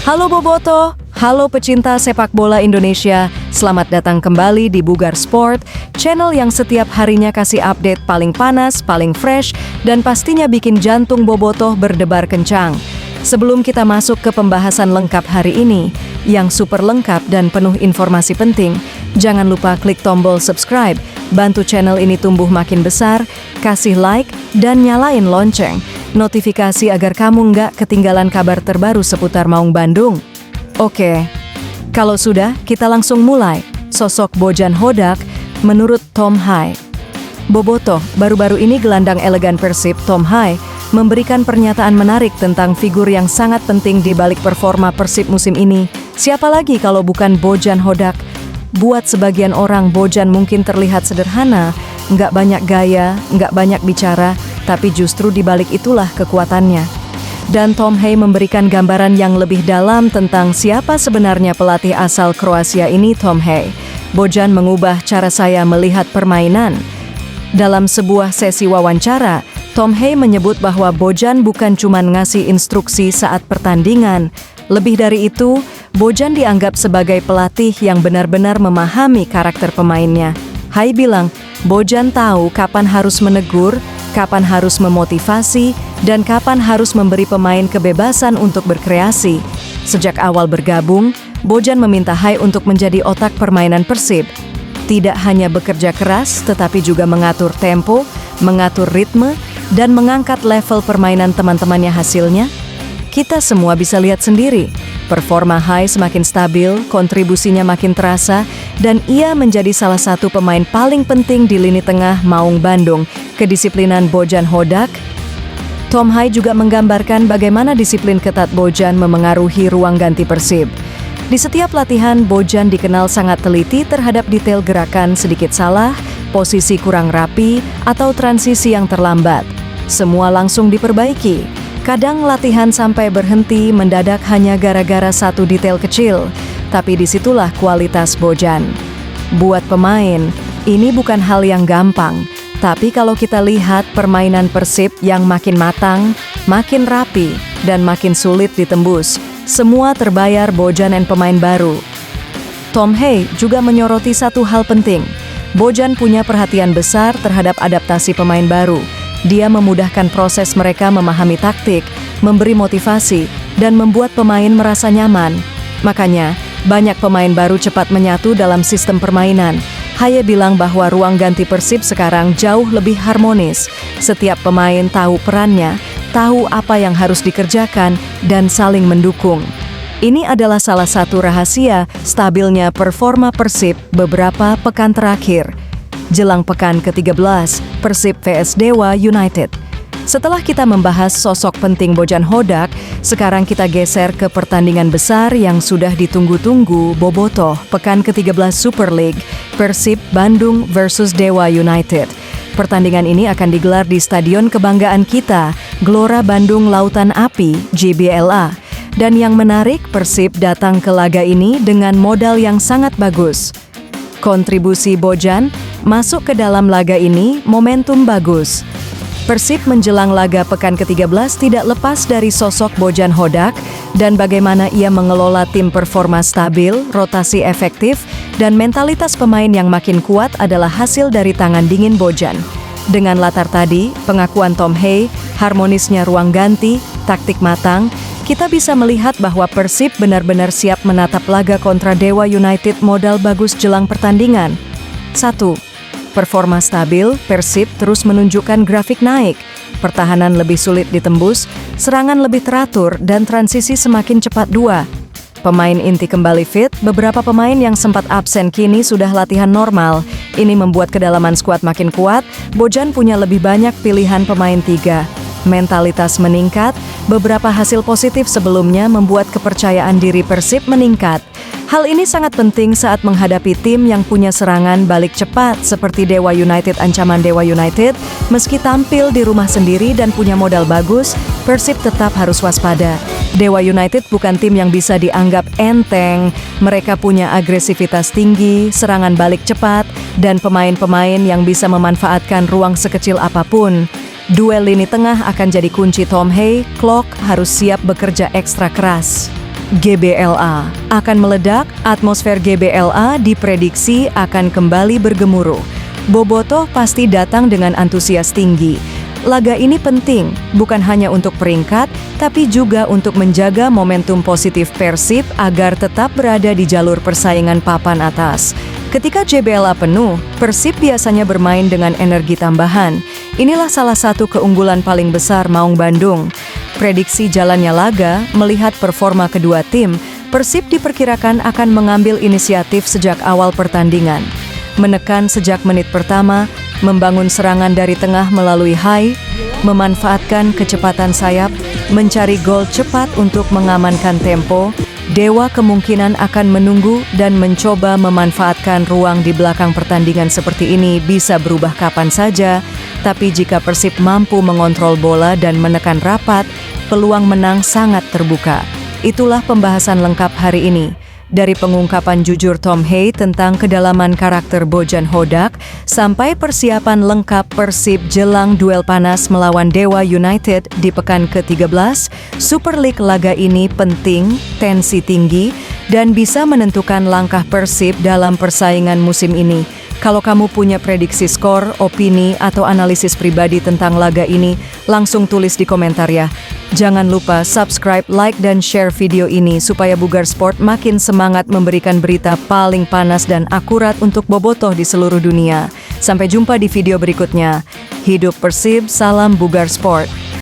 Halo Boboto, halo pecinta sepak bola Indonesia. Selamat datang kembali di Bugar Sport, channel yang setiap harinya kasih update paling panas, paling fresh, dan pastinya bikin jantung Boboto berdebar kencang. Sebelum kita masuk ke pembahasan lengkap hari ini, yang super lengkap dan penuh informasi penting, jangan lupa klik tombol subscribe, bantu channel ini tumbuh makin besar, kasih like, dan nyalain lonceng notifikasi agar kamu nggak ketinggalan kabar terbaru seputar Maung Bandung. Oke, kalau sudah, kita langsung mulai. Sosok Bojan Hodak menurut Tom Hai. Bobotoh, baru-baru ini gelandang elegan Persib Tom Hai memberikan pernyataan menarik tentang figur yang sangat penting di balik performa Persib musim ini. Siapa lagi kalau bukan Bojan Hodak? Buat sebagian orang, Bojan mungkin terlihat sederhana, nggak banyak gaya, nggak banyak bicara, tapi justru di balik itulah kekuatannya. Dan Tom Hai memberikan gambaran yang lebih dalam tentang siapa sebenarnya pelatih asal Kroasia ini. Tom Hai, Bojan mengubah cara saya melihat permainan. Dalam sebuah sesi wawancara, Tom Hai menyebut bahwa Bojan bukan cuma ngasih instruksi saat pertandingan. Lebih dari itu, Bojan dianggap sebagai pelatih yang benar-benar memahami karakter pemainnya. Hai bilang, Bojan tahu kapan harus menegur, kapan harus memotivasi, dan kapan harus memberi pemain kebebasan untuk berkreasi. Sejak awal bergabung, Bojan meminta Hai untuk menjadi otak permainan Persib. Tidak hanya bekerja keras, tetapi juga mengatur tempo, mengatur ritme, dan mengangkat level permainan teman-temannya. Hasilnya, kita semua bisa lihat sendiri. Performa Hai semakin stabil, kontribusinya makin terasa, dan ia menjadi salah satu pemain paling penting di lini tengah Maung Bandung. Kedisiplinan Bojan Hodak. Tom Hai juga menggambarkan bagaimana disiplin ketat Bojan memengaruhi ruang ganti Persib. Di setiap latihan, Bojan dikenal sangat teliti terhadap detail gerakan. Sedikit salah, posisi kurang rapi, atau transisi yang terlambat, semua langsung diperbaiki. Kadang latihan sampai berhenti mendadak hanya gara-gara satu detail kecil, tapi disitulah kualitas Bojan. Buat pemain, ini bukan hal yang gampang, tapi kalau kita lihat permainan Persib yang makin matang, makin rapi, dan makin sulit ditembus, semua terbayar Bojan dan pemain baru. Tom Hai juga menyoroti satu hal penting. Bojan punya perhatian besar terhadap adaptasi pemain baru. Dia memudahkan proses mereka memahami taktik, memberi motivasi, dan membuat pemain merasa nyaman. Makanya, banyak pemain baru cepat menyatu dalam sistem permainan. Hai bilang bahwa ruang ganti Persib sekarang jauh lebih harmonis. Setiap pemain tahu perannya, tahu apa yang harus dikerjakan, dan saling mendukung. Ini adalah salah satu rahasia stabilnya performa Persib beberapa pekan terakhir. Jelang pekan ke-13, Persib vs Dewa United. Setelah kita membahas sosok penting Bojan Hodak, sekarang kita geser ke pertandingan besar yang sudah ditunggu-tunggu Bobotoh, pekan ke-13 Super League, Persib Bandung vs Dewa United. Pertandingan ini akan digelar di Stadion Kebanggaan kita, Gelora Bandung Lautan Api, GBLA. Dan yang menarik, Persib datang ke laga ini dengan modal yang sangat bagus. Kontribusi Bojan masuk ke dalam laga ini momentum bagus. Persib menjelang laga pekan ke-13 tidak lepas dari sosok Bojan Hodak dan bagaimana ia mengelola tim performa stabil, rotasi efektif, dan mentalitas pemain yang makin kuat adalah hasil dari tangan dingin Bojan. Dengan latar tadi, pengakuan Tom Hai, harmonisnya ruang ganti, taktik matang, kita bisa melihat bahwa Persib benar-benar siap menatap laga kontra Dewa United. Modal bagus jelang pertandingan. 1. Performa stabil, Persib terus menunjukkan grafik naik. Pertahanan lebih sulit ditembus, serangan lebih teratur, dan transisi semakin cepat. 2. Pemain inti kembali fit, beberapa pemain yang sempat absen kini sudah latihan normal. Ini membuat kedalaman skuad makin kuat. Bojan punya lebih banyak pilihan pemain. 3. Mentalitas meningkat, beberapa hasil positif sebelumnya membuat kepercayaan diri Persib meningkat. Hal ini sangat penting saat menghadapi tim yang punya serangan balik cepat seperti Dewa United. Ancaman Dewa United, meski tampil di rumah sendiri dan punya modal bagus, Persib tetap harus waspada. Dewa United bukan tim yang bisa dianggap enteng. Mereka punya agresivitas tinggi, serangan balik cepat, dan pemain-pemain yang bisa memanfaatkan ruang sekecil apapun. Duel lini tengah akan jadi kunci Tom Hai. Klok harus siap bekerja ekstra keras. GBLA akan meledak, atmosfer GBLA diprediksi akan kembali bergemuruh. Bobotoh pasti datang dengan antusias tinggi. Laga ini penting, bukan hanya untuk peringkat, tapi juga untuk menjaga momentum positif Persib agar tetap berada di jalur persaingan papan atas. Ketika GBLA penuh, Persib biasanya bermain dengan energi tambahan. Inilah salah satu keunggulan paling besar Maung Bandung. Prediksi jalannya laga, melihat performa kedua tim, Persib diperkirakan akan mengambil inisiatif sejak awal pertandingan. Menekan sejak menit pertama, membangun serangan dari tengah melalui high, memanfaatkan kecepatan sayap, mencari gol cepat untuk mengamankan tempo. Dewa kemungkinan akan menunggu dan mencoba memanfaatkan ruang di belakang pertandingan seperti ini bisa berubah kapan saja, tapi jika Persib mampu mengontrol bola dan menekan rapat, peluang menang sangat terbuka. Itulah pembahasan lengkap hari ini. Dari pengungkapan jujur Tom Hay tentang kedalaman karakter Bojan Hodak, sampai persiapan lengkap Persib jelang duel panas melawan Dewa United di pekan ke-13, Super League laga ini penting, tensi tinggi, dan bisa menentukan langkah Persib dalam persaingan musim ini. Kalau kamu punya prediksi skor, opini, atau analisis pribadi tentang laga ini, langsung tulis di komentar ya. Jangan lupa subscribe, like, dan share video ini supaya Bugar Sport makin semangat memberikan berita paling panas dan akurat untuk bobotoh di seluruh dunia. Sampai jumpa di video berikutnya. Hidup Persib, salam Bugar Sport.